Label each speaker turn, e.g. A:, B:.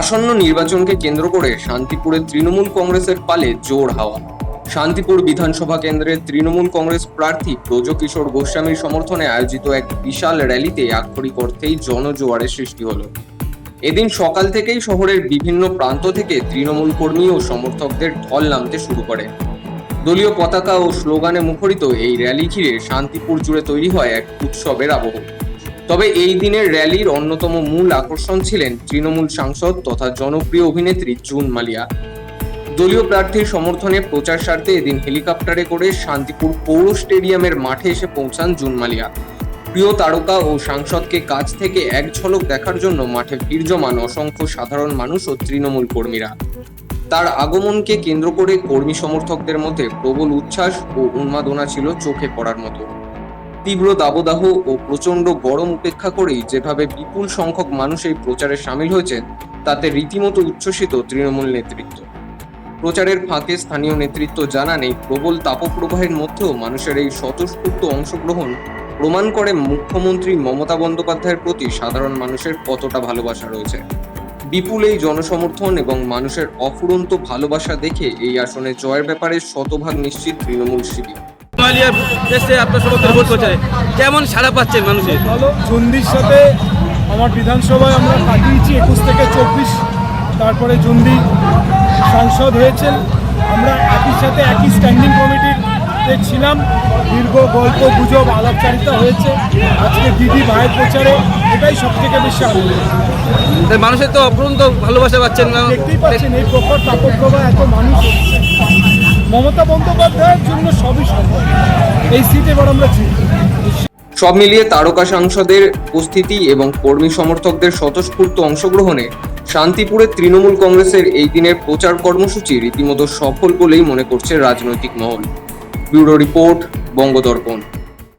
A: আসন্ন নির্বাচনকে কেন্দ্র করে শান্তিপুরে তৃণমূল কংগ্রেসের পালে জোর হাওয়া। শান্তিপুর বিধানসভা কেন্দ্রের তৃণমূল কংগ্রেস প্রার্থী ব্রজকিশোর গোস্বামীর সমর্থনে আয়োজিত এক বিশাল র্যালিতে আক্ষরিক অর্থেই জনজোয়ারের সৃষ্টি হলো। এদিন সকাল থেকেই শহরের বিভিন্ন প্রান্ত থেকে তৃণমূল কর্মী ও সমর্থকদের ঢল নামতে শুরু করে। দলীয় পতাকা ও স্লোগানে মুখরিত এই র্যালি ঘিরে শান্তিপুর জুড়ে তৈরি হয় এক উৎসবের আবহ। তবে এই দিনের র্যালির অন্যতম মূল আকর্ষণ ছিলেন তৃণমূল সাংসদ তথা জনপ্রিয় অভিনেত্রী জুন মালিয়া। দলীয় প্রার্থীর সমর্থনে প্রচার স্বার্থে এদিন হেলিকপ্টারে করে শান্তিপুর পৌর স্টেডিয়ামের মাঠে এসে পৌঁছান জুন মালিয়া। প্রিয় তারকা ও সাংসদকে কাছ থেকে এক ঝলক দেখার জন্য মাঠে ভিড় জমান অসংখ্য সাধারণ মানুষ ও তৃণমূল কর্মীরা। তার আগমনকে কেন্দ্র করে কর্মী সমর্থকদের মধ্যে প্রবল উচ্ছ্বাস ও উন্মাদনা ছিল চোখে পড়ার মতো। তীব্র দাবদাহ ও প্রচন্ড গরম উপেক্ষা করেই যেভাবে বিপুল সংখ্যক মানুষ এই প্রচারে সামিল হয়েছেন, তাতে রীতিমতো উচ্ছ্বসিত তৃণমূল নেতৃত্ব। প্রচারের ফাঁকে স্থানীয় নেতৃত্ব জানান, এই প্রবল তাপপ্রবাহের মধ্যেও মানুষের এই স্বতঃস্ফূর্ত অংশগ্রহণ প্রমাণ করে মুখ্যমন্ত্রী মমতা বন্দ্যোপাধ্যায়ের প্রতি সাধারণ মানুষের কতটা ভালোবাসা রয়েছে। বিপুল এই জনসমর্থন এবং মানুষের অফুরন্ত ভালোবাসা দেখে এই আসনে জয়ের ব্যাপারে শতভাগ নিশ্চিত তৃণমূল শিবির।
B: কেমন সাড়া পাচ্ছেন মানুষের?
C: ভালো। জুন্দির সাথে আমার বিধানসভায় আমরা কাটিয়েছি 21 থেকে 24, তারপরে জুন্দি সাংসদ হয়েছেন। আমরা একই সাথে একই স্ট্যান্ডিং কমিটিতে ছিলাম। দীর্ঘ গল্প গুজব আলাপচারিতা হয়েছে। আজকে দিদি ভাইয়ের প্রচারে এটাই সব থেকে বেশি আনন্দ।
B: মানুষের তো অপরন্ত ভালোবাসা পাচ্ছেন না,
C: দেখতেই পাচ্ছেন এই প্রখর তাপপ্রবাহ, এত মানুষ হচ্ছে। মমতা বন্দ্যোপাধ্যায়ের জন্য সবই সম্ভব। এই সিট এবার আমরা জিতব।
A: সব মিলিয়ে তারকা সাংসদের উপস্থিতি এবং কর্মী সমর্থকদের স্বতঃস্ফূর্ত অংশগ্রহণে শান্তিপুরের তৃণমূল কংগ্রেসের এই দিনের প্রচার কর্মসূচি রীতিমতো সফল বলেই মনে করছে রাজনৈতিক মহল। Bureau report, বঙ্গদর্পণ।